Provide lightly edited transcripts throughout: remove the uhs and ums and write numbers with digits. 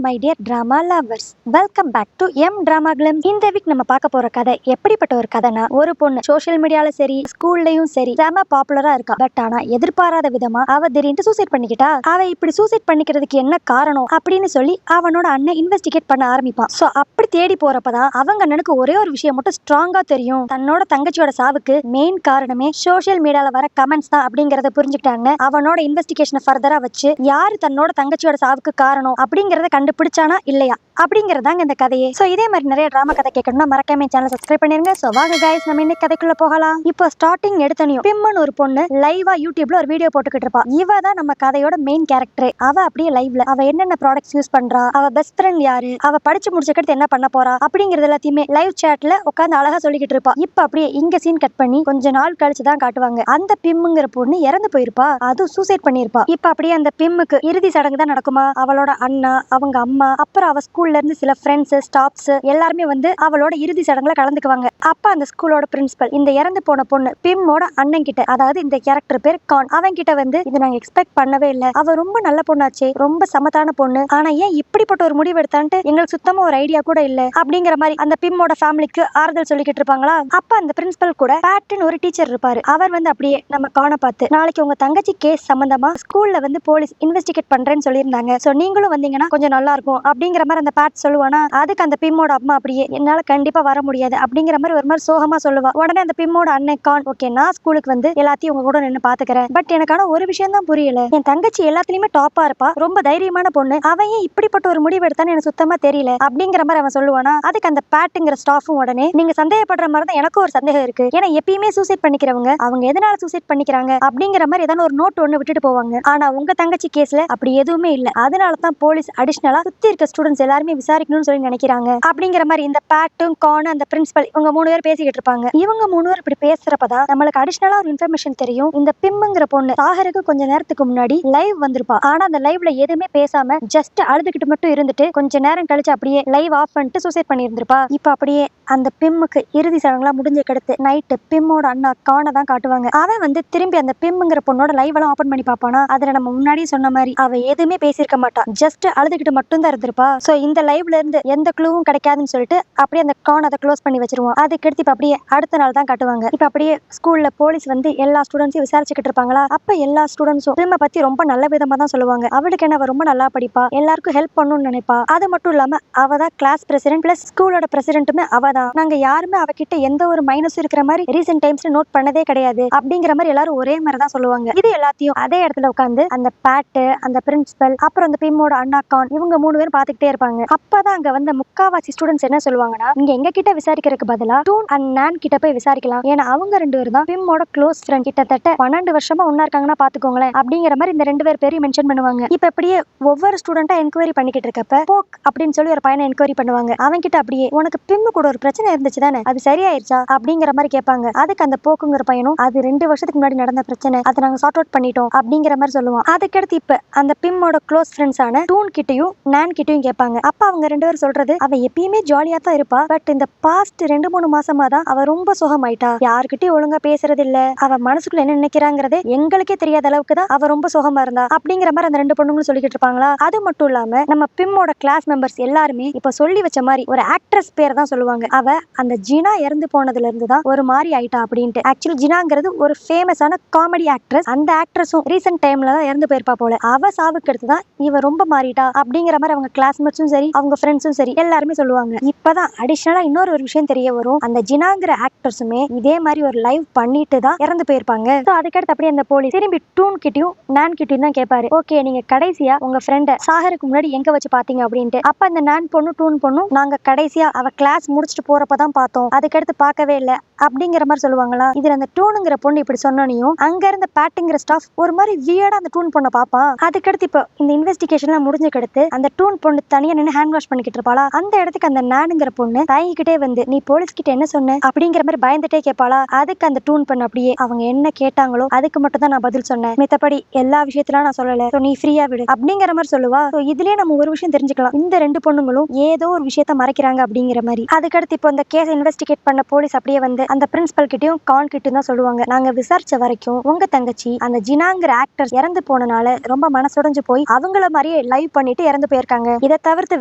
My dear drama lovers, welcome back to எம் drama club. இந்த week நம்ம பார்க்க போற கதை எப்படிப்பட்ட ஒரு கதைனா, ஒரு பொண்ணு சோஷியல் மீடியால சரி ஸ்கூல்லயும் சரி செம பாப்புலரா இருக்கா. பட் ஆனா எதிர்பாராத விதமா அவ திடீர்னு சூசைட் பண்ணிக்கிட்டா. அவ இப்படி சூசைட் பண்ணிக்கிறதுக்கு என்ன காரணம் அப்படின்னு சொல்லி அவனோட அண்ணன் இன்வெஸ்டிகேட் பண்ண ஆரம்பிப்பான். சோ அப்படி தேடி போறப்பதான் அவங்க அண்ணனுக்கு ஒரே ஒரு விஷயம் மட்டும் ஸ்ட்ராங்கா தெரியும். தன்னோட தங்கச்சியோட சாவுக்கு மெயின் காரணமே சோஷியல் மீடியால வர கமெண்ட்ஸ் தான் அப்படிங்கறத புரிஞ்சுக்கிட்டாங்க. அவனோட இன்வெஸ்டிகேஷனை ஃபர்தரா வச்சு யாரு தன்னோட தங்கச்சியோட சாவுக்கு காரணம் அப்படிங்கறத கண்டுபிடிச்சானா இல்லையா அப்படிங்கறதாங்க இந்த கதையே. சோ இதே மாதிரி நிறைய டிராமா கதை கேட்கணும்னா மறக்காம சேனலை சப்ஸ்கிரைப் பண்ணிருங்க. சோ வாங்க கைஸ், நம்ம இன்னைக்கு கதைக்குள்ள போகலாம். இப்போ ஸ்டார்டிங் எடுத்தனையும் பிம்னு ஒரு பொண்ணு லைவா யூடியூப்ல ஒரு வீடியோ போட்டுக்கிட்டு இருப்பா. இவ தான் நம்ம கதையோட மெயின் கேரக்டர். அவ அப்படியே லைவ்ல அவ என்னென்ன ப்ராடக்ட்ஸ் யூஸ் பண்றா, அவ பெஸ்ட் ஃப்ரெண்ட் யாரு, அவ படிச்சு முடிச்சக்கடுத்து என்ன பண்ண போறா அப்படிங்கறது எல்லாத்தையுமே லைவ் சாட்ல உட்காந்து அழகா சொல்லிக்கிட்டு இருப்பா. இப்ப அப்படியே இங்க சீன் கட் பண்ணி கொஞ்ச நாள் கழிச்சு தான் காட்டுவாங்க. அந்த பிம்ங்கிற பொண்ணு இறந்து போயிருப்பா. அது சூசைட் பண்ணிருப்பா. இப்ப அப்படியே அந்த பிம்முக்கு இறுதி சடங்கு தான் நடக்குமா. அவளோட அண்ணா, அவங்க அம்மா, அப்புறம் அவ ஸ்கூல்ல இருந்து சில ஃப்ரெண்ட்ஸ், ஸ்டாஃப்ஸ் எல்லாருமே வந்து அவளோட இறுதி சடங்குல கலந்துக்குவாங்க. அப்ப அந்த ஸ்கூலோட பிரின்சிபல் இந்த இறந்து போன பொண்ணு பிம்மோட அண்ணன் கிட்ட, அதாவது இந்த கேரக்டர் பேர் கான், அவன் கிட்ட வந்து இது நாங்க எக்ஸ்பெக்ட் பண்ணவே இல்ல, அவ ரொம்ப நல்ல பொண்ணாச்சே, ரொம்ப சமத்தான பொண்ணு, ஆனா ஏன் இப்படிப்பட்ட ஒரு முடிவு எடுத்தான்ட்டு எங்களுக்கு சுத்தமா ஒரு ஐடியா கூட இல்ல அப்படிங்கிற மாதிரி அந்த பிம்மோட ஃபேமிலிக்கு ஆறுதல் சொல்லிக்கிட்டு இருப்பாங்களா. அப்ப அந்த பிரின்சிபல் கூட பேட்னு ஒரு டீச்சர் இருப்பாரு. அவர் வந்து அப்படியே நம்ம கானை பார்த்து, நாளைக்கு உங்க தங்கச்சி கேஸ் சம்பந்தமா ஸ்கூல்ல வந்து போலீஸ் இன்வெஸ்டிகேட் பண்றேன்னு சொல்லியிருந்தாங்க, சோ நீங்களும் வந்தீங்கன்னா கொஞ்சம் நல்லா இருக்கும் அப்படிங்கிற மாதிரி அந்த பேட் சொல்லுவானா. அதுக்கு அந்த பிம்மோட அம்மா அப்படியே என்னால கண்டிப்பா வர முடியாது அப்படிங்கிற மாதிரி ஒரு மாதிரி சோகமா சொல்லுவா. உடனே அந்த பிம்மோட அண்ணன் கான், ஓகே நான் ஸ்கூலுக்கு வந்து எல்லாத்தையும் உங்க கூட நின்று பாத்துக்கிறேன், பட் எனக்கான ஒரு விஷயம் தான் புரியல, என் தங்கச்சி எல்லாத்துலயுமே டாப்பா இருப்பா, ரொம்ப தைரியமான பொண்ணு, அவன் ஏன் இப்படிப்பட்ட ஒரு முடிவு எடுத்தான்னு எனக்கு சுத்தமா தெரியல அப்படிங்கிற மாதிரி அவன் சொல்லுவானா. அதுக்கு அந்த பேட்டுங்கிற ஸ்டாஃபும் உடனே நீங்க சந்தேகப்படுற மாதிரி தான் எனக்கும் ஒரு சந்தேகம் இருக்கு, ஏன்னா எப்பயுமே சூசைட் பண்ணிக்கிறவங்க அவங்க எதனால சூசைட் பண்ணிக்கிறாங்க அப்படிங்கிற மாதிரி ஏதாவது ஒரு நோட் ஒண்ணு விட்டுட்டு போவாங்க, ஆனா உங்க தங்கச்சி கேஸ்ல அப்படி எதுவுமே இல்ல, அதனால தான் போலீஸ் அடிஷனலா சுத்தி இருக்க ஸ்டூடெண்ட்ஸ் எல்லாருமே விசாரிக்கணும்னு சொல்லி நினைக்கிறாங்க அப்படிங்கிற மாதிரி இந்த பேட்டும் கான் அந்த பிரின்சிபல் இவங்க 3 பேர் பேசிக்கிட்டு இருப்பாங்க. இவங்க 3 பேர் இப்படி பேசுறப்பதான் நம்மளுக்கு அடிஷனலா ஒரு இன்ஃபர்மேஷன் தெரியும். இந்த பிம்ங்கிற பொண்ணு சாகருக்கு கொஞ்ச நேரத்துக்கு முன்னாடி லைவ் வந்திருப்பா. ஆனா அந்த லைவ்ல எதுவுமே பேசாம ஜஸ்ட் அழுதுகிட்டு மட்டும் இருந்துட்டு கொஞ்ச நேரம் கழிச்சு அப்படியே லைவ் ஆஃப் பண்ணிட்டு சூசைட் பண்ணி இருந்திருப்பா. இப்ப அப்படியே அந்த பிம்முக்கு இறுதி சடங்குலாம் முடிஞ்ச கடுத்து நைட்டு பிம்மோட அண்ணா கானை தான் காட்டுவாங்க. அவன் வந்து திரும்பி அந்த பிம்ங்கிற பொண்ணோட லைவ் எல்லாம் ஓபன் பண்ணி பாப்பானா. அதுல நம்ம முன்னாடியே சொன்ன மாதிரி அவ எதுவுமே பேசியிருக்க மாட்டா, ஜஸ்ட் அழுதுகிட்டு மட்டும் தான் இருந்திருப்பா. சோ இந்த லைவ்ல இருந்து எந்த க்ளூவும் கிடைக்காதுன்னு சொல்லிட்டு அப்படியே அந்த கான் அதை க்ளோஸ் பண்ணி வச்சிருவோம். அதுக்கடுத்து இப்ப அப்படியே அடுத்த நாள் தான் காட்டுவாங்க. இப்ப அப்படியே ஸ்கூல்ல போலீஸ் வந்து எல்லா ஸ்டூடெண்ட்ஸையும் விசாரிச்சுக்கிட்டு இருப்பாங்களா. அப்ப எல்லா ஸ்டூடெண்ட்ஸும் பிலிமை பத்தி ரொம்ப நல்ல விதமா தான் சொல்லுவாங்க. அவளுக்கு என்ன, அவ ரொம்ப நல்லா படிப்பா, எல்லாருக்கும் ஹெல்ப் பண்ணணும்னு நினைப்பா, அது மட்டும் இல்லாம அவ தான் கிளாஸ் பிரசிடென்ட் பிளஸ் ஸ்கூலோட பிரசிடென்ட்டுமே அவ தான், நாங்க யாருமே அவகிட்ட எந்த ஒரு மைனஸ் இருக்கிற மாதிரி ரீசென்ட் டைம்ஸ்ல நோட் பண்ணதே கிடையாது அப்படிங்கிற மாதிரி எல்லாரும் ஒரே மாதிரி தான் சொல்லுவாங்க. இது எல்லாத்தையும் அதே இடத்துல உட்காந்து அந்த பேட்டு, அந்த பிரின்சிபல், அப்புறம் அந்த பிம்மோட அண்ணா கான் இவங்க 3 பேரும் பாத்துக்கிட்டே இருப்பாங்க. அப்பதான் அங்க வந்த முக்காவாசி ஸ்டூடெண்ட்ஸ் என்ன சொல்லுவாங்கன்னா, நீங்க எங்க கிட்ட விசாரிக்கிறதுக்கு பதிலா டூன் அண்ட் நான் கிட்ட போய் விசாரிக்கலாம், ஏன்னா அவங்க 2 பேரும் தான் பிம்மோட க்ளோஸ் ஃப்ரெண்ட், கிட்டத்தட்ட 12 வருஷமா ஒண்ணா இருக்காங்கன்னா பாத்துக்கோங்களேன் அப்படிங்கிற மாதிரி இந்த 2 பேரையும் மென்ஷன் பண்ணுவாங்க. இப்ப அப்படியே ஒவ்வொரு ஸ்டூடெண்டா என்கொயரி பண்ணிக்கிட்டு இருக்கப்ப போக் அப்படின்னு சொல்லி ஒரு பையனை என்கொயரி பண்ணுவாங்க. அவங்க கிட்ட அப்படியே உனக்கு பிம்மு கூட ஒரு பிரச்சனை இருந்துச்சு தானே, அது சரியாயிருச்சா அப்படிங்கிற மாதிரி கேட்பாங்க. அதுக்கு அந்த போக்குங்கிற பையனும் அது 2 வருஷத்துக்கு முன்னாடி நடந்த பிரச்சனை, அதை நாங்க சார்ட் அவுட் பண்ணிட்டோம் அப்படிங்கிற மாதிரி சொல்லுவான். அதுக்கடுத்து இப்ப அந்த பிம்மோட க்ளோஸ் ஃப்ரெண்ட்ஸான டூன் கிட்டையும் நான் கிட்டையும் கேட்பாங்க. அப்ப அவங்க 2 பேரும் சொல்றது, அவ எப்பயுமே ஜாலியா தான் இருப்பா, பட் இந்த பாஸ்ட் 2-3 மாசமா தான் அவ ரொம்ப சோகமாயிட்டா, யாருக்கிட்டையும் ஒழுங்கா பேசுறது இல்ல, அவ மனசுக்குள்ள என்ன நினைக்கிறாங்கிறதே எங்களுக்கே தெரியாத அளவுக்கு தான் அவ ரொம்ப சோகமா இருந்தா அப்படிங்கிற மாதிரி அந்த 2 பொண்ணுங்களும் சொல்லிக்கிட்டு இருப்பாங்களா. அது மட்டும் இல்லாம நம்ம பிம்மோட கிளாஸ் மெம்பர்ஸ் எல்லாருமே இப்ப சொல்லி வச்ச மாதிரி ஒரு ஆக்ட்ரஸ் பேர் தான் சொல்லுவாங்க. அவ அந்த ஜினா இறந்து போனதுல இருந்து தான் ஒரு மாதிரி ஆயிட்டா அப்படின்ட்டு. ஆக்சுவலி ஜினாங்கிறது ஒரு ஃபேமஸான காமெடி ஆக்ட்ரஸ், அந்த ஆக்ட்ரஸும் ரீசென்ட் டைம்ல தான் இறந்து போயிருப்பா போல, அவ சாவுக்கு அடுத்து தான் இவ ரொம்ப மாறிட்டா அப்படிங்கிற மாதிரி அவங்க கிளாஸ்மேட்ஸும் சரி அவங்க ஃப்ரெண்ட்ஸும் சரி எல்லாருமே சொல்லுவாங்க. இப்பதான் அடிஷனலா இன்னொரு ஒரு விஷயம் தெரிய வரும், அந்த ஜினாங்கிற ஆக்டர்ஸுமே இதே மாதிரி ஒரு லைவ் பண்ணிட்டு தான் இறந்து போயிருப்பாங்க. அதுக்கடுத்து அப்படியே அந்த போலீஸ் திரும்பி டூன் கிட்டையும் நான் கிட்டையும் தான் கேட்பாரு, ஓகே நீங்க கடைசியா உங்க ஃப்ரெண்ட சாகருக்கு முன்னாடி எங்க வச்சு பாத்தீங்க அப்படின்ட்டு. அப்ப அந்த நான் பொண்ணு டூன் பொண்ணும் நாங்க கடைசியா அவ கிளாஸ் முடிச்சுட்டு போறப்பதான் பார்த்தோம், அதுக்கடுத்து பார்க்கவே இல்ல அப்படிங்கிற மாதிரி சொல்லுவாங்களா. இதுல அந்த டூனுங்கிற பொண்ணு இப்படி சொன்னனையும் அங்க இருந்த பேட்டுங்கிற ஸ்டாஃப் ஒரு மாதிரி வியர்டா அந்த டூன் பொண்ணை பாப்பான். அதுக்கடுத்து இப்போ இந்த இன்வெஸ்டிகேஷன்லாம் முடிஞ்சக்கடுத்து அந்த டூன் பொண்ணு தனியா நின்று ஹேண்ட் வாஷ் பண்ணிக்கிட்டு இருப்பாளா. அந்த இடத்துக்கு அந்த நானுங்கிற பொண்ணு தயங்கிக்கிட்டே வந்து, நீ போலீஸ் கிட்ட என்ன சொன்ன அப்படிங்கிற மாதிரி பயந்துட்டே கேட்பாளா. அதுக்கு அந்த டூன் பொண்ணு அப்படியே, அவங்க என்ன கேட்டாங்களோ அதுக்கு மட்டும் தான் நான் பதில் சொன்னேன், மித்தபடி எல்லா விஷயத்திலும் நான் சொல்லல, நீ ஃப்ரீயா விடு அப்படிங்கிற மாதிரி சொல்லுவா. இதுலயே நம்ம ஒரு விஷயம் தெரிஞ்சுக்கலாம், இந்த 2 பொண்ணுங்களும் ஏதோ ஒரு விஷயத்த மறைக்கிறாங்க அப்படிங்கிற மாதிரி. அதுக்கடுத்து இப்போ இந்த கேஸ் இன்வெஸ்டிகேட் பண்ண போலீஸ் அப்படியே வந்து அந்த பிரின்சிபல் கிட்டையும் கான் கிட்டையும் தான் சொல்லுவாங்க, நாங்க விசாரிச்ச வரைக்கும் உங்க தங்கச்சி அந்த ஜினாங்கிற ஆக்டர் இறந்து போனனால ரொம்ப மனசுடைஞ்சு போய் அவங்கள மாதிரியே லைவ் பண்ணிட்டு இறந்து இறந்து போயிருக்காங்க. இதை தவிர்த்து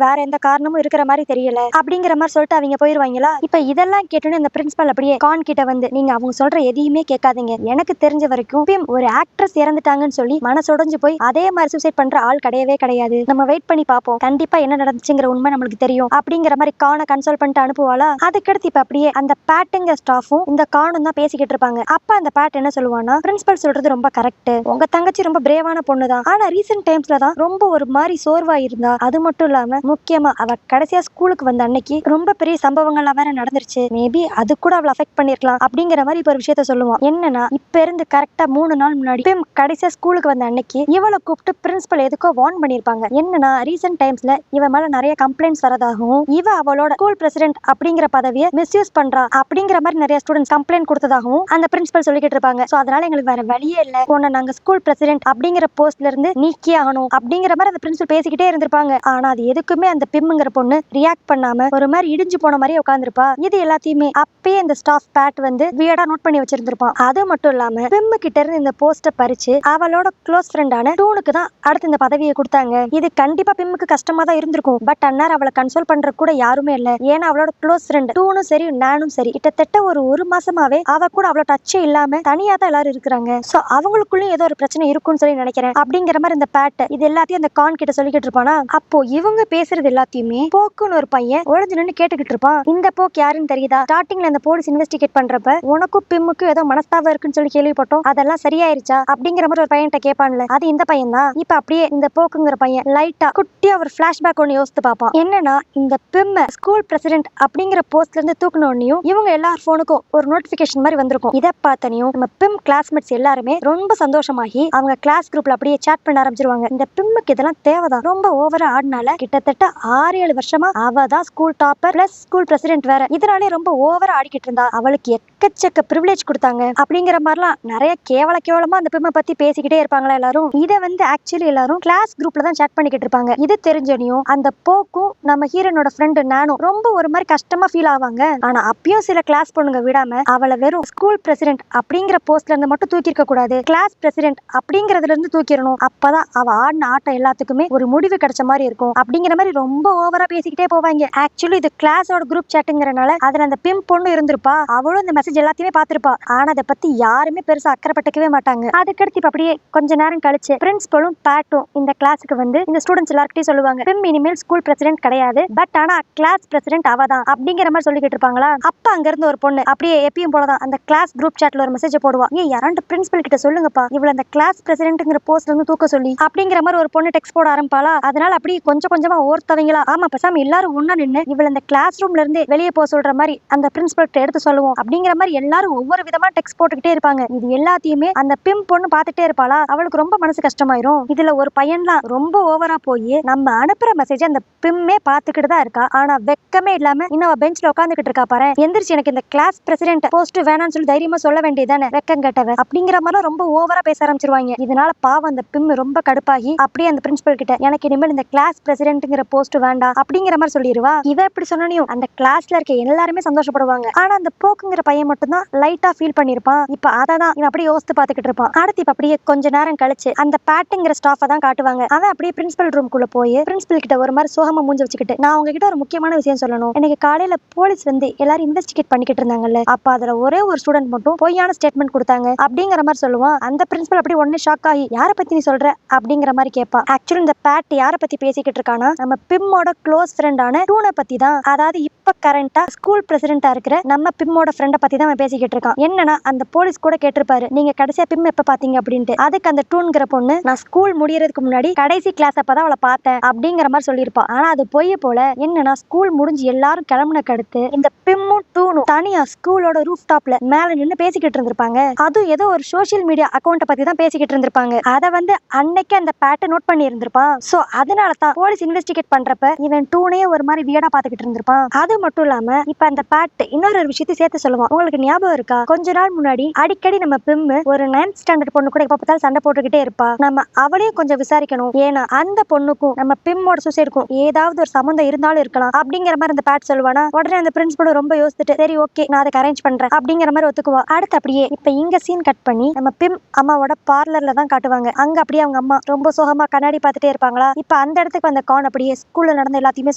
வேற எந்த காரணமும் இருக்கிற மாதிரி தெரியல அப்படிங்கிற மாதிரி சொல்லிட்டு அவங்க போயிருவாங்களா. இப்ப இதெல்லாம் கேட்டோன்னு இந்த பிரின்சிபல் அப்படியே கான் கிட்ட வந்து, நீங்க அவங்க சொல்ற எதையுமே கேட்காதீங்க, எனக்கு தெரிஞ்ச வரைக்கும் ஒரு ஆக்ட்ரஸ் இறந்துட்டாங்கன்னு சொல்லி மனசுடைஞ்சு போய் அதே மாதிரி சூசைட் பண்ற ஆள் கிடையவே கிடையாது. நம்ம வெயிட் பண்ணி பார்ப்போம், கண்டிப்பா என்ன நடந்துச்சுங்கிற உண்மை நம்மளுக்கு தெரியும் அப்படிங்கிற மாதிரி கானை கன்சல்ட் பண்ணிட்டு அனுப்புவாளா. அதுக்கடுத்து இப்ப அப்படியே அந்த பேட்டுங்க ஸ்டாஃபும் இந்த கானும் தான் பேசிக்கிட்டு இருப்பாங்க. அப்ப அந்த பேட் என்ன சொல்லுவானா, பிரின்சிபல் சொல்றது ரொம்ப கரெக்ட், உங்க தங்கச்சி ரொம்ப பிரேவான பொண்ணுதான், ஆனா ரீசெண்ட் டைம்ஸ்ல தான் ரொம்ப ஒரு மாதிரி சோர்வா இருந்தா. அது மட்டும் இல்லாம முக்கியமா அவ கடைசியா ஸ்கூலுக்கு வந்த அன்னைக்கு ரொம்ப பெரிய சம்பவங்கள்லாம் வேற நடந்துருச்சு, மேபி அது கூட அவளை அஃபெக்ட் பண்ணிருக்கலாம் அப்படிங்கிற மாதிரி இப்ப ஒரு விஷயத்த சொல்லுவான். என்னன்னா, இப்ப இருந்து கரெக்டா 3 நாள் முன்னாடி கடைசியா ஸ்கூலுக்கு வந்த அன்னைக்கு இவளை கூப்பிட்டு பிரின்சிபல் எதுக்கோ வார்ன் பண்ணிருப்பாங்க. என்னன்னா, ரீசெண்ட் டைம்ஸ்ல இவ மேல நிறைய கம்ப்ளைண்ட்ஸ் வரதாகவும் இவ அவளோட ஸ்கூல் பிரசிடென்ட் அப்படிங்கிற பதவியை மிஸ்யூஸ் பண்றா அப்படிங்கிற மாதிரி நிறைய ஸ்டூடெண்ட்ஸ் கம்ப்ளைண்ட் கொடுத்ததாகவும் அந்த பிரின்சிபல் சொல்லிக்கிட்டு இருப்பாங்க. சோ அதனால எங்களுக்கு வேற வழியே இல்ல, உன்னை நாங்க ஸ்கூல் பிரசிடென்ட் அப்படிங்கிற போஸ்ட்ல இருந்து நீக்கி ஆகணும் அப்படிங்கிற மாதிரி அந்த பிரின்சிபல் பேசிக்கிட்டே இருந்திருப்பாங்க. ஆனா அது எதுக்குமே அந்த பிம்ங்கிற பொண்ணு ரியாக்ட் பண்ணாம ஒரு மாதிரி இடிஞ்சு போன மாதிரி உட்காந்துருப்பா. இது எல்லாத்தையுமே அப்பயே இந்த ஸ்டாஃப் பேட் வந்து வியர்டா நோட் பண்ணி வச்சிருந்திருப்பான். அது மட்டும் இல்லாம பிம் கிட்ட இருந்து இந்த போஸ்ட பறிச்சு அவளோட க்ளோஸ் ஃப்ரெண்டான டூனுக்கு தான் அடுத்து இந்த பதவியை கொடுத்தாங்க. இது கண்டிப்பா பிம்முக்கு கஷ்டமா தான் இருந்திருக்கும். பட் அன்னார் அவளை கன்சோல் பண்ற கூட யாருமே இல்ல. ஏன்னா அவளோட க்ளோஸ் ஃப்ரெண்ட் டூனும் சரி நானும் சரி கிட்டத்தட்ட ஒரு மாசமாவே அவ கூட அவ்வளவு டச்சே இல்லாம தனியா தான் எல்லாரும் இருக்கிறாங்க. சோ அவங்களுக்குள்ளயும் ஏதோ ஒரு பிரச்சனை இருக்கும்னு சொல்லி நினைக்கிறேன் அப்படிங்கிற மாதிரி இந்த பேட் இது எல்லாத்தையும் அந்த கான் கிட்ட சொல்லிக்கிட்டு இருப்பானா. அப்போ இவங்க பேசுறது எல்லாத்தையுமே போக்குன்னு ஒரு பையன் ஒளிஞ்சு நின்று கேட்டுக்கிட்டு இருப்பான். இந்த போக்கு யாருன்னு தெரியுதா, ஸ்டார்டிங்ல இந்த போலீஸ் இன்வெஸ்டிகேட் பண்றப்ப உனக்கும் பிம்முக்கும் ஏதோ மனஸ்தாபம் இருக்குன்னு சொல்லி கேள்விப்பட்டோம், அதெல்லாம் சரியாயிருச்சா அப்படிங்கிற மாதிரி ஒரு பையன்கிட்ட கேட்பான்ல, அது இந்த பையன் தான். இப்ப அப்படியே இந்த போக்குங்கிற பையன் லைட்டா குட்டியா ஒரு பிளாஷ்பேக் ஒன்னு யோசித்து பார்ப்பான். என்னன்னா, இந்த பிம் ஸ்கூல் பிரசிடென்ட் அப்படிங்கிற போஸ்ட்ல இருந்து தூக்குனோடனையும் இவங்க எல்லார் போனுக்கும் ஒரு நோட்டிபிகேஷன் மாதிரி வந்திருக்கும். இதை பார்த்தனையும் நம்ம பிம் கிளாஸ்மேட்ஸ் எல்லாருமே ரொம்ப சந்தோஷமாகி அவங்க கிளாஸ் குரூப்ல அப்படியே சாட் பண்ண ஆரம்பிச்சிருவாங்க. இந்த பிம்முக்கு இதெல்லாம் தேவைதான், ரொம்ப ஓவரா ஆடினால கிட்டத்தட்ட 6-7 வருஷமா அவ தான் school topper plus school president வேற, இதனாலே ரொம்ப ஓவரா ஆடிக்கிட்டு இருந்தா, அவளுக்கு எக்கச்சக்க பிரிவிலேஜ் கொடுத்தாங்க அப்படிங்கிற மாதிரிலாம் நிறைய கேவலமா அந்த பிம்மை பத்தி பேசிக்கிட்டே இருப்பாங்களா எல்லாரும். இதை வந்து ஆக்சுவலி எல்லாரும் கிளாஸ் குரூப்ல தான் சாட் பண்ணிக்கிட்டு இருப்பாங்க. இது தெரிஞ்சனையும் அந்த போக்கும் நம்ம ஹீரோனோட ஃப்ரெண்டு நானும் ரொம்ப ஒரு மாதிரி கஷ்டமா ஃபீல் ஆவாங்க. ஆனா அப்பயும் சில கிளாஸ் பொண்ணுங்க விடாம அவளை வெறும் ஸ்கூல் பிரசிடென்ட் அப்படிங்கிற போஸ்ட்ல இருந்து மட்டும் தூக்கி இருக்க கூடாது, கிளாஸ் பிரசிடென்ட் அப்படிங்கறதுல இருந்து தூக்கிடணும், அப்பதான் அவ ஆடின ஆட்டம் எல்லாத்துக்குமே ஒரு முடிவு கிடைச்ச மாதிரி இருக்கும் அப்படிங்கிற மாதிரி ரொம்ப ஓவரா பேசிக்கிட்டே போவாங்க. ஆக்சுவலி இது கிளாஸோட குரூப் சாட்டுங்கிறனால அதுல அந்த பிம் பொண்ணு இருந்திருப்பா, அவளும் இந்த மெசேஜ் எல்லாத்தையுமே பார்த்திருப்பா. ஆனா அதை பத்தி யாருமே பெருசா அக்கறைப்பட்டுக்கவே மாட்டாங்க. அதுக்கடுத்து இப்ப அப்படியே கொஞ்ச நேரம் கழிச்சு பிரின்சிபலும் பேட்டும் இந்த கிளாஸுக்கு வந்து இந்த ஸ்டூடெண்ட்ஸ் எல்லார்கிட்டயும் சொல்லுவாங்க, பிம் இனிமேல் ஸ்கூல் பிரசிடென்ட் கிடையாது, பட் ஆனா கிளாஸ் பிரசிடென்ட் அவதான் அப்படிங்கிற மாதிரி சொல்லிக்கிட்டு இருப்பாங்களா. அப்ப அங்க இருந்து ஒரு பொண்ணு அப்படியே எப்பயும் போலதான் அந்த கிளாஸ் குரூப் சாட்ல ஒரு மெசேஜ் போடுவா, யாராண்டு பிரின்சிபல் கிட்ட சொல்லுங்கப்பா இவ்வளவு அந்த கிளாஸ் பிரசிடென்ட்ங்கிற போஸ்ட்ல இருந்து தூக்க சொல்லி அப்படிங்கிற மாதிரி ஒரு பொண்ணு டெக்ஸ்ட் போட ஆரம்பிப்பாளா. அதனால அப்படியே கொஞ்சம் கொஞ்சமா ஓர்த்தவங்களா, ஆமா பேசாம எல்லாரும் ஒண்ணா நின்னு இவள அந்த கிளாஸ் ரூம்ல இருந்து வெளியே போக சொல்ற மாதிரி அந்த பிரின்சிபல் கிட்ட எடுத்து சொல்லுவோம் அப்படிங்கிற மாதிரி எல்லாரும் ஒவ்வொரு விதமா டெக்ஸ்ட் போட்டுக்கிட்டே இருப்பாங்க. இது எல்லாத்தையுமே அந்த பிம் பொண்ணு பாத்துட்டே இருப்பாளா, அவளுக்கு ரொம்ப மனசு கஷ்டமாயிரும். இதுல ஒரு பையன்லாம் ரொம்ப ஓவரா போய் நம்ம அனுப்புற மெசேஜ் அந்த பிம்மே பாத்துக்கிட்டு தான் இருக்கா, ஆனா வெக்கமே இல்லாம இன்னும் பெஞ்ச்ல உட்காந்துக்கிட்டு இருக்கா பாரு, எந்திரிச்சு எனக்கு இந்த கிளாஸ் பிரசிடென்ட் போஸ்ட் வேணாம்னு சொல்லி தைரியமா சொல்ல வேண்டியதானே வெக்கம் கேட்டவ அப்படிங்கிற மாதிரி ரொம்ப ஓவரா பேச ஆரம்பிச்சிருவாங்க. இதனால பாவம் அந்த பிம் ரொம்ப கடுப்பாகி அப்படியே அந்த பிரின்சிபல் கிட்ட எனக்கு இனிமேல் இந்த கிளாஸ் பிரசிடென்ட்ங்கிற போஸ்ட் வேண்டாம் அப்படிங்கிற மாதிரி சொல்லிடுவா. இவ எப்படி சொன்னனையும் அந்த கிளாஸ்ல இருக்க எல்லாருமே சந்தோஷப்படுவாங்க. ஆனா அந்த போக்குங்கிற பையன் மட்டும் தான் லைட்டா ஃபீல் பண்ணிருப்பான். இப்ப அததான் இவன் அப்படியே யோசித்து பாத்துக்கிட்டு இருப்பான். அடுத்து இப்ப அப்படியே கொஞ்ச நேரம் கழிச்சு அந்த பேட்டுங்கிற ஸ்டாஃபை தான் காட்டுவாங்க. அவன் அப்படியே பிரின்சிபல் ரூம்குள்ள போய் பிரின்சிபல் கிட்ட ஒரு மாதிரி சோகமா மூஞ்சி வச்சுக்கிட்டு, நான் உங்ககிட்ட ஒரு முக்கியமான விஷயம் சொல்லணும், எனக்கு காலையில போலீஸ் வந்து எல்லாரும் இன்வெஸ்டிகேட் பண்ணிக்கிட்டு இருந்தாங்கல்ல, அப்ப அதுல ஒரே ஒரு ஸ்டூடெண்ட் மட்டும் பொய்யான ஸ்டேட்மெண்ட் கொடுத்தாங்க அப்படிங்கிற மாதிரி சொல்லுவான். அந்த பிரின்சிபல் அப்படி உடனே ஷாக் ஆகி யார பத்தி நீ சொல்ற அப்படிங்கிற மாதிரி கேட்பா. ஆக்சுவலி இந்த பேட் யார பத்தி பேசிக்கிட்டு இருக்கானா, நம்ம பிம்மோட க்ளோஸ் ஃப்ரெண்டான டூனை பத்தி தான். அதாவது இப்ப கரண்டா ஸ்கூல் பிரசிடென்டா இருக்கிற நம்ம பிம்மோட ஃப்ரெண்ட பத்தி தான் பேசிக்கிட்டு இருக்கான். என்னன்னா அந்த போலீஸ் கூட கேட்டிருப்பாரு, நீங்க கடைசியா பிம் எப்ப பாத்தீங்க அப்படின்ட்டு. அதுக்கு அந்த டூன்கிற பொண்ணு, நான் ஸ்கூல் முடியறதுக்கு முன்னாடி கடைசி கிளாஸ் அப்பதான் அவளை பார்த்தேன் அப்படிங்கிற மாதிரி சொல்லியிருப்பா. ஆனா அது பொய்ய போல. என்னன்னா ஸ்கூல் முடிஞ்சு எல்லாரும் கிளம்புனக்கு அடுத்து இந்த பிம்மும் டூனும் தனியா ஸ்கூலோட ரூஃப் டாப்ல மேல நின்னு பேசிக்கிட்டு இருந்திருப்பாங்க. அதுவும் ஏதோ ஒரு சோசியல் மீடியா அக்கௌண்ட பத்தி தான் பேசிக்கிட்டு இருந்திருப்பாங்க. அத வந்து அன்னைக்கு அந்த பேட்டை நோட் பண்ணி இருந்திருப்பான். சோ அதனால தான் போலீஸ் இன்வெஸ்டிகேட் பண்றப்ப இவன் டூனையே ஒரு மாதிரி வியடா பாத்துக்கிட்டு இருந்திருப்பான். அது மட்டும் இல்லாம இப்ப அந்த பேட் இன்னொரு விஷயத்தை சேர்த்து சொல்லுவான். உங்களுக்கு ஞாபகம் இருக்கா, கொஞ்ச நாள் முன்னாடி அடிக்கடி நம்ம பிம் ஒரு 9th ஸ்டாண்டர்ட் பொண்ணு கூட எப்ப பார்த்தாலும் சண்டை போட்டுக்கிட்டே இருப்பா, நம்ம அவளையும் கொஞ்சம் விசாரிக்கணும், ஏன்னா அந்த பொண்ணுக்கும் நம்ம பிம்மோட சூசைடுக்கும் ஏதாவது ஒரு சம்பந்தம் இருந்தாலும் இருக்கலாம் அப்படிங்கிற மாதிரி அந்த பேட் சொல்லுவானா. உடனே அந்த பிரின்சிபல் ரொம்ப யோசிச்சுட்டு சரி ஓகே நான் அதுக்கு அரேஞ்ச் பண்றேன் அப்படிங்கிற மாதிரி ஒத்துக்குவா. அடுத்து அப்படியே இப்ப இங்க சீன் கட் பண்ணி நம்ம பிம் அம்மாவோட பார்லர்ல தான் காட்டுவாங்க. அங்க அப்படியே அவங்க அம்மா ரொம்ப சோகமா கண்ணாடி பார்த்துட்டே இருப்பாங்களா. இப்ப அந்த இடத்துக்கு வந்த கான் அப்படியே ஸ்கூல்ல நடந்த எல்லாத்தையுமே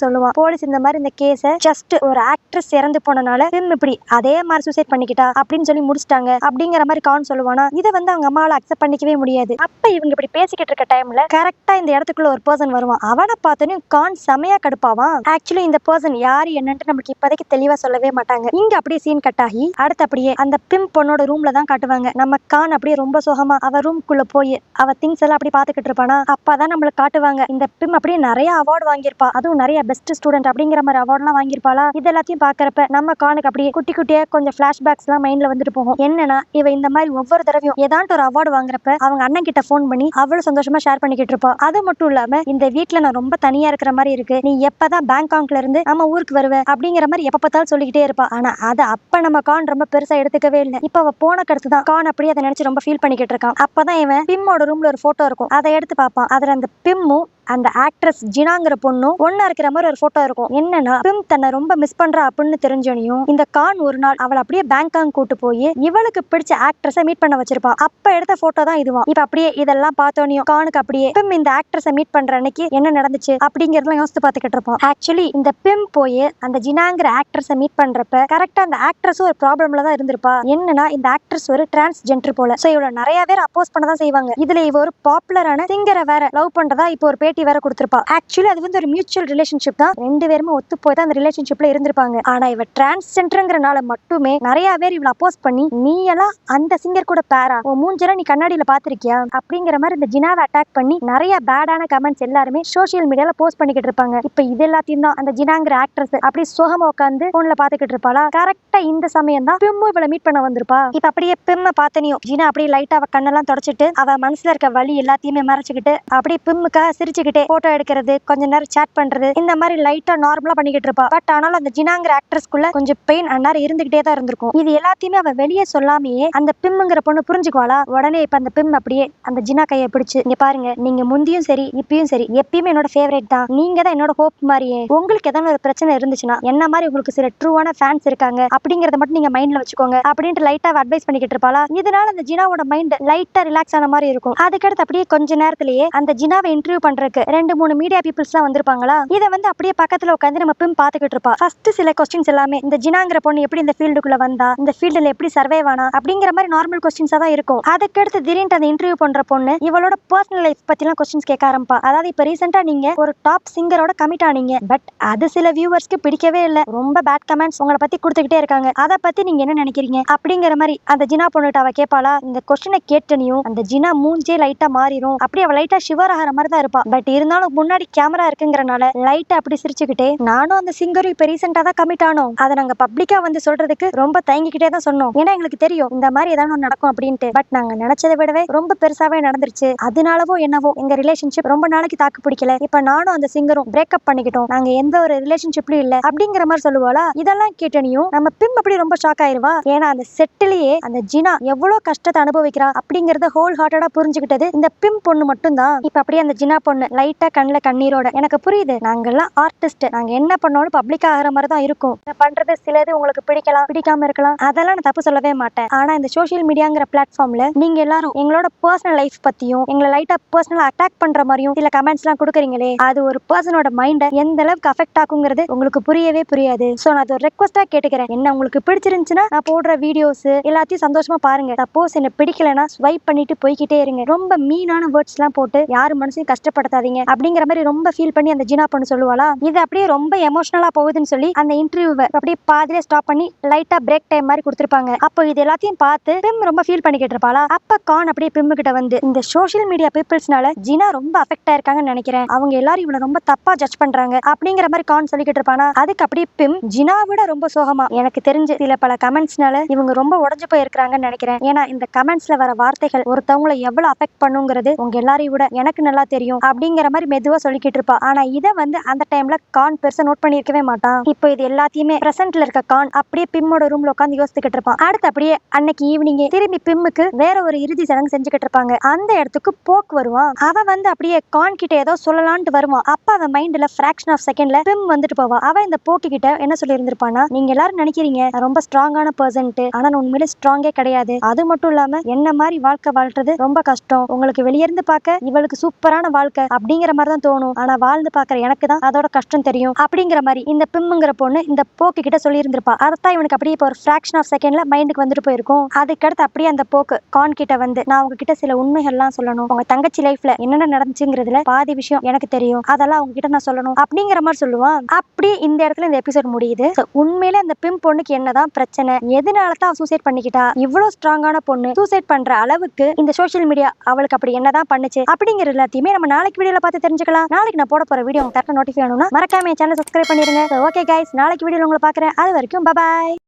சொல்லுவான். போலீஸ் இந்த மாதிரி இந்த கேஸ ஜஸ்ட் ஒரு ஆக்ட்ரஸ் இறந்து போனனால பிம் இப்படி அதே மாதிரி சூசைட் பண்ணிக்கிட்டா அப்படின்னு சொல்லி முடிச்சிட்டாங்க அப்படிங்கிற மாதிரி கான் சொல்லுவானா. இதை வந்து அவங்க அம்மாவால அக்செப்ட் பண்ணிக்கவே முடியாது. அப்ப இவங்க இப்படி பேசிக்கிட்டு இருக்க டைம்ல கரெக்டா இந்த இடத்துக்குள்ள ஒரு பர்சன் வருவான். அவனை பார்த்தோன்னு கான் செமையா கடுப்பாவான். ஆக்சுவலி இந்த பர்சன் யாரு என்னன்னு நமக்கு இப்போதைக்கு தெளிவா சொல்லவே மாட்டாங்க. இங்க அப்படியே சீன் கட் ஆகி அடுத்து அப்படியே அந்த பிம் பொண்ணோட ரூம்ல தான் காட்டுவாங்க. நம்ம கான் அப்படியே ரொம்ப சோகமா அவ ரூம்குள்ள போய் அவ திங்ஸ் எல்லாம் அப்படி பாத்துக்கிட்டு இருப்பானா. அப்பதான் நம்மளுக்கு காட்டுவாங்க இந்த பிம் அப்படியே நிறைய அவார்டு வாங்கியிருப்பா. அதுவும் நிறைய பெஸ்ட் ஸ்டூடெண்ட் அப்படிங்கிற மாதிரி அவார்ட் எல்லாம் வாங்கியிருப்பாளா. இது எல்லாத்தையும் பாக்குறப்ப நம்ம கானுக்கு அப்படியே குட்டி குட்டியா கொஞ்சம் பிளாஷ்பேக்ஸ் எல்லாம் மைண்ட்ல வந்துட்டு போகும். என்னன்னா இவ இந்த மாதிரி ஒவ்வொரு தடவையும் ஏதாட்டு ஒரு அவார்டு வாங்குறப்ப அவங்க அண்ணன் கிட்ட போன் பண்ணி அவ்வளவு சந்தோஷமா ஷேர் பண்ணிக்கிட்டு இருப்பா. அது மட்டும் இல்லாம இந்த வீட்டுல நான் ரொம்ப தனியா இருக்கிற மாதிரி இருக்கு, நீ எப்பதான் பேங்காக்ல இருந்து நம்ம ஊருக்கு வருவ அப்படிங்கிற மாதிரி எப்ப பார்த்தாலும் சொல்லிக்கிட்டே இருப்பா. ஆனா அதை அப்ப நம்ம கான் ரொம்ப பெருசா எடுத்துக்கவே இல்லை. இப்ப அவ போன கருத்து தான் கான் அப்படியே அதை நினைச்சு ரொம்ப ஃபீல் பண்ணிக்கிட்டு இருக்கான். அப்பதான் இவன் பிம்மோட ரூம்ல ஒரு போட்டோ இருக்கும், அதை எடுத்து பார்ப்பான். அதுல அந்த பிம்மும் அந்த ஆக்ட்ரஸ் ஜினாங்கிற பொண்ணும் ஒன்னா இருக்கிற மாதிரி ஒரு போட்டோ இருக்கும். என்னன்னா பிம் தன்னை ரொம்ப மிஸ் பண்றா அப்படின்னு தெரிஞ்சோனையும் இந்த கான் ஒரு நாள் அவளை அப்படியே பேங்காக் கூட்டு போய் இவளுக்கு பிடிச்ச ஆக்ட்ரஸை மீட் பண்ண வச்சிருப்பான். அப்ப எடுத்த போட்டோ தான் இதுவும். இப்ப அப்படியே இதெல்லாம் பார்த்தோனையும் கானுக்கு அப்படியே பிம் இந்த ஆக்ட்ரஸை மீட் பண்ற அன்னைக்கு என்ன நடந்துச்சு அப்படிங்கறதெல்லாம் யோசித்து பார்த்துக்கிட்டு இருப்போம். ஆக்சுவலி இந்த பிம் போய் அந்த ஜினாங்கிற ஆக்ட்ரஸை மீட் பண்றப்ப கரெக்டா அந்த ஆக்ட்ரஸும் ஒரு ப்ராப்ளம்ல தான் இருந்திருப்பா. என்னன்னா இந்த ஆக்ட்ரஸ் ஒரு டிரான்ஸ்ஜெண்டர் போல. சோ இவள நிறைய பேர் அப்போஸ் பண்ணதான் செய்வாங்க. இதுல இவ ஒரு பாப்புலரான சிங்கரை வேற லவ் பண்றதா இப்போ ஒரு பேட்டி வேற கொடுத்திருப்பா. ஆக்சுவலி அது வந்து ஒரு மியூச்சுவல் ரிலேஷன்ஷிப் தான். ரெண்டு பேருமே ஒத்து போய் தான் அந்த ரிலேஷன்ஷிப்ல இருந்திருப்பாங்க. ஆனா இவ டிரான்ஸ்ஜெண்டர்ங்கறனால மட்டுமே நிறைய பேர் இவள அப்போஸ் பண்ணி நீ எல்லாம் அந்த சிங்கர் கூட பேரா, உன் மூஞ்சல நீ கண்ணாடியில பாத்திருக்கியா அப்படிங்கிற மாதிரி இந்த ஜினாவை அட்டாக் பண்ணி நிறைய பேடான கமெண்ட்ஸ் எல்லாருமே சோசியல் மீடியால போஸ்ட் பண்ணிக்கிட்டு இருப்பாங்க. இப்ப இது எல்லாத்தையும் தான் அந்த ஜினாங்கிற ஆக்ட்ரஸ் அப்படி சோகமா உட்காந்து போன்ல பாத்துக்கிட்டு இருப்பாளா. கரெக்டா இந்த சமயம் தான் பிம்மு இவளை மீட் பண்ண வந்திருப்பா. இப்ப அப்படியே பிம்ம பார்த்தனியும் ஜினா அப்படியே லைட்டா அவ கண்ணெல்லாம் தொடச்சிட்டு அவ மனசுல இருக்க வலி எல்லாத்தையுமே மறைச்சுக்கிட்டு அப்படியே பிம்முக்காக சிரிச்சுக்கிட்டே போட்டோ எடுக்கிறது, கொஞ்ச நேரம் சாட் பண்றது, இந்த மாதிரி லைட்டா நார்மலா பண்ணிக்கிட்டு இருப்பா. பட் ஆனாலும் அந்த ஜினாங்கிற ஆக்ட்ரஸ்க்குள்ள கொஞ்சம் பெயின் அந்நேரம் இருந்துகிட்டே தான் இருந்திருக்கும். இது எல்லாத்தையுமே அவ வெளியே சொல்லாமையே அந்த பிம்முங்கிற பொண்ணு புரிஞ்சுக்குவாளா. உடனே இப்ப அந்த பிம் அப்படியே அந்த ஜினா கையை பிடிச்சு இங்க பாருங்க, நீங்க முந்தியும் சரி இப்பயும் சரி எப்பயுமே என்னோட ஃபேவரேட் தான், நீங்க தான் என்னோட ஹோப் மாதிரியே. உங்களுக்கு ஏதாவது ஒரு பிரச்சனை இருந்துச்சுன்னா என்ன மாதிரி உங்களுக்கு சில ட்ரூவான ஃபேன்ஸ் இருக்காங்க அப்படிங்கறத மட்டும் நீங்க மைண்ட்ல வச்சுக்கோங்க அப்படின்ட்டு லைட்டா அட்வைஸ் பண்ணிக்கிட்டு இருப்பாளா. இதனால அந்த ஜினாவோட மைண்ட் லைட்டா ரிலாக்ஸ் ஆன மாதிரி இருக்கும். அதுக்கடுத்து அப்படியே கொஞ்ச நேரத்திலேயே அந்த ஜினாவை இன்டர்வியூ பண்றதுக்கு 2-3 மீடியா பீப்புள்ஸ் எல்லாம் வந்திருப்பாங்களா. இதை வந்து அப்படியே பக்கத்துல உட்காந்து நம்ம பிம் பாத்துக்கிட்டு இருப்பா. ஃபர்ஸ்ட் சில கொஸ்டின்ஸ் எல்லாமே இந்த ஜினாங்கிற பொண்ணு எப்படி இந்த ஃபீல்டுக்குள்ள வந்தா, இந்த ஃபீல்டுல எப்படி சர்வைவ் ஆனா அப்படிங்கிற மாதிரி நார்மல் கொஸ்டின்ஸா தான் இருக்கும். அதுக்கடுத்து திடீர்னு அந்த இன்டர்வியூ பண்ற பொண்ணு இவளோட பர்சனல் லைஃப் பத்தி எல்லாம் கொஸ்டின்ஸ் கேட்க ஆரம்பிப்பா. அதாவது இப்ப ரீசெண்டா நீங்க ஒரு டாப் சிங்கரோட கமிட் ஆனீங்க, பட் அது சில வியூவர்ஸ்க்கு பிடிக்கவே இல்ல, ரொம்ப பேட் கமெண்ட்ஸ் உங்களை பத்தி கொடுத்துக்கிட்டே இருக்காங்க, அதை பத்தி நீங்க என்ன நினைக்கிறீங்க அப்படிங்கிற மாதிரி அந்த ஜினா பொண்ணுகிட்ட அவ கேட்பாளா. இந்த கொஸ்டினை கேட்டனையும் அந்த ஜினா மூஞ்சே லைட்டா மாறிடும். அப்படி அவ லைட்டா ஷிவர் ஆகிற மாதிரி தான் இருப்பா. பட் இருந்தாலும் முன்னாடி கேமரா இருக்குங்கிறனால லைட்டா அப்படி சிரிச்சுக்கிட்டே நானும் அந்த சிங்கரும் இப்ப ரீசெண்டா தான் கமிட் ஆனோம், அதை நாங்க பப்ளிக்கா வந்து சொல்றதுக்கு ரொம்ப தயங்கிக்கிட்டே தான் சொன்னோம், ஏன்னா எங்களுக்கு தெரியும் இந்த மாதிரி ஏதாவது நடக்கும் அப்படின்ட்டு. பட் நாங்க நினைச்சதை விடவே ரொம்ப பெருசாவே நடந்துருச்சு, அதனாலவோ என்னவோ எங்க ரிலேஷன்ஷிப் ரொம்ப நாளைக்கு தாக்கு பிடிக்கல, இப்ப நானும் அந்த சிங்கரும் பிரேக்கப் பண்ணிக்கிட்டோம், நாங்க எந்த ஒரு ரிலேஷன்ஷிப்லயும் இல்ல அப்படிங்கிற மாதிரி சொல்லுவாளா. இதெல்லாம் கேட்டனையும் நம்ம பிம் அப்படி ரொம்ப ஷாக் ஆயிருவா. ஏன்னா அந்த செட்டிலேயே அந்த ஜினா எவ்வளவு கஷ்டத்தை அனுபவிக்கிறா அப்படிங்கறத ஹோல் ஹார்ட்டடா புரிஞ்சுக்கிட்டது இந்த பிம் பொண்ணு மட்டும் தான். இப்ப அப்படியே அந்த ஜினா பொண்ணு லைட்டா கண்ணுல கண்ணீரோட எனக்கு புரியுது, நாங்கெல்லாம் ஆர்டிஸ்ட், நாங்க என்ன பண்ணாலும் பப்ளிக் ஆகிற மாதிரி தான் இருக்கும், பண்றது சிலது உங்களுக்கு பிடிக்கலாம் பிடிக்காம இருக்கலாம், அதெல்லாம் நான் தப்பு சொல்லவே மாட்டேன். ஆனா இந்த சோசியல் மீடியாங்கிற பிளாட்ஃபார்ம்ல நீங்க எல்லாரும் எங்களோட பர்சனல் லைஃப் பத்தியும் எங்களை லைட்டா பர்சனல் அட்டாக் பண்ற மாதிரியும் சில கமெண்ட்ஸ் எல்லாம் கொடுக்குறீங்களே, அது ஒரு பர்சனோட மைண்டை எந்த அளவுக்கு அஃபெக்ட் ஆகுங்கிறது உங்களுக்கு புரியவே புரியாது. சோ நான் ஒரு ரெக்வஸ்டா கேட்டுக்கிறேன், என்ன உங்களுக்கு பிடிச்சிருந்துச்சுன்னா நான் போடுற வீடியோஸ் எல்லாத்தையும் சந்தோஷமா பாருங்க, சப்போஸ் என்ன பிடிக்கலன்னா ஸ்வைப் பண்ணிட்டு போய்கிட்டே இருங்க, ரொம்ப மீனான வேர்ட்ஸ் எல்லாம் போட்டு யாரு மனசையும் கஷ்டப்படுத்தாதீங்க அப்படிங்கிற மாதிரி ரொம்ப ஃபீல் பண்ணி அந்த ஜினா பொண்ணு சொல்லுவாளா. இது அப்படியே ரொம்ப எமோஷனலா போகுதுன்னு சொல்லி அந்த இன்டர்வியூவை அப்படியே பாதியிலே ஸ்டாப் பண்ணி லைட்டா பிரேக் டைம் மாதிரி கொடுத்திருப்பாங்க. அப்போ இது எல்லாத்தையும் பார்த்து பிம் ரொம்ப ஃபீல் பண்ணிக்கிட்டு இருப்பாளா. அப்ப கான் அப்படியே பிம் கிட்ட வந்து இந்த சோசியல் மீடியா பீப்புள்ஸ்னால ஜினா ரொம்ப அஃபெக்ட் ஆயிருக்காங்கன்னு நினைக்கிறேன், அவங்க எல்லாரும் இவளை ரொம்ப தப்பா ஜட்ஜ் பண்றாங்க அப்படிங்கிற மாதிரி கான் சொல்லிக்கிட்டு இருப்பானா. அதுக்கு அப்படியே பிம் ஜினா விட ரொம்ப சோகமா எனக்கு தெரிஞ்சு சில பல கமெண்ட்ஸ்னால இவங்க ரொம்ப உடஞ்சு போயிருக்காங்கன்னு நினைக்கிறேன், ஏன்னா இந்த கமெண்ட்ஸ்ல வர வார்த்தைகள் ஒருத்தவங்களை எவ்வளவு அஃபெக்ட் பண்ணுங்கிறது உங்க எல்லாரையும் விட எனக்கு நல்லா தெரியும் அப்படி அப்படிங்கிற மாதிரி மெதுவா சொல்லிக்கிட்டு இருப்பா. ஆனா இதை வந்து அந்த டைம்ல கான் பெருசா நோட் பண்ணிருக்கவே மாட்டான். இப்போ இது எல்லாத்தையுமே பிரசன்ட்ல இருக்க கான் அப்படியே பிம்மோட ரூம்ல உட்காந்து யோசிச்சுக்கிட்டு இருப்பான். அடுத்து அப்படியே அன்னைக்கு ஈவினிங் திரும்பி பிம்முக்கு வேற ஒரு இறுதி சடங்கு செஞ்சுக்கிட்டு இருப்பாங்க. அந்த இடத்துக்கு போக் வருவான். அவன் வந்து அப்படியே கான் கிட்ட ஏதோ சொல்லலான்ட்டு வருவான். அப்ப அவன் மைண்ட்ல ஃபிராக்ஷன் ஆஃப் செகண்ட்ல பிம் வந்துட்டு போவா. அவன் இந்த போக்கு கிட்ட என்ன சொல்லி இருந்திருப்பானா, நீங்க எல்லாரும் நினைக்கிறீங்க நான் ரொம்ப ஸ்ட்ராங்கான பர்சன்ட்டு, ஆனா நான் உண்மையிலே ஸ்ட்ராங்கே கிடையாது. அது மட்டும் இல்லாம என்ன மாதிரி வாழ்க்கை வாழ்றது ரொம்ப கஷ்டம். உங்களுக்கு வெளியிருந்து பார்க்க இவளுக்கு சூப்பரான வாழ்க்கை அப்படிங்கிற மாதிரி தான் தோணும். ஆனா வாழ்ந்து பாக்குற எனக்கு தான் அதோட கஷ்டம் தெரியும் அப்படிங்கிற மாதிரி இந்த பிம்முங்கிற பொண்ணு இந்த போக்கு கிட்ட சொல்லி இருந்திருப்பா. அதான் இவனுக்கு அப்படியே இப்போ ஒரு ஃபிராக்ஷன் ஆஃப் செகண்ட்ல மைண்டுக்கு வந்துட்டு போயிருக்கும். அதுக்கடுத்து அப்படியே அந்த போக்கு கான் கிட்ட வந்து, நான் உங்ககிட்ட சில உண்மைகள்லாம் சொல்லணும். உங்க தங்கச்சி லைஃப்ல என்னென்ன நடந்துச்சுங்கிறதுல பாதி விஷயம் எனக்கு தெரியும். அதெல்லாம் உங்ககிட்ட நான் சொல்லணும் அப்படிங்கிற மாதிரி சொல்லுவான். அப்படி இந்த இடத்துல இந்த எபிசோட் முடியுது. உண்மையில இந்த பிம் பொண்ணுக்கு என்னதான் பிரச்சனை, எதனால தான் சூசைட் பண்ணிக்கிட்டா, இவ்வளவு ஸ்ட்ராங்கான பொண்ணு சூசைட் பண்ற அளவுக்கு இந்த சோஷியல் மீடியா அவளுக்கு அப்படி என்னதான் பண்ணுச்சு அப்படிங்கிற எல்லாத்தையுமே நம்ம நாளைக்கு வீடியோல பார்த்து தெரிஞ்சுக்கலாம். நாளைக்கு நான் போட போற வீடியோ உங்களுக்கு நோட்டிஃபை ஆகணும்னா மறக்காம சேனல் சப்ஸ்கிரைப் பண்ணிருங்க. ஓகே கைஸ், நாளைக்கு வீடியோல உங்களை பார்க்குறேன். அது வரைக்கும் பாய்.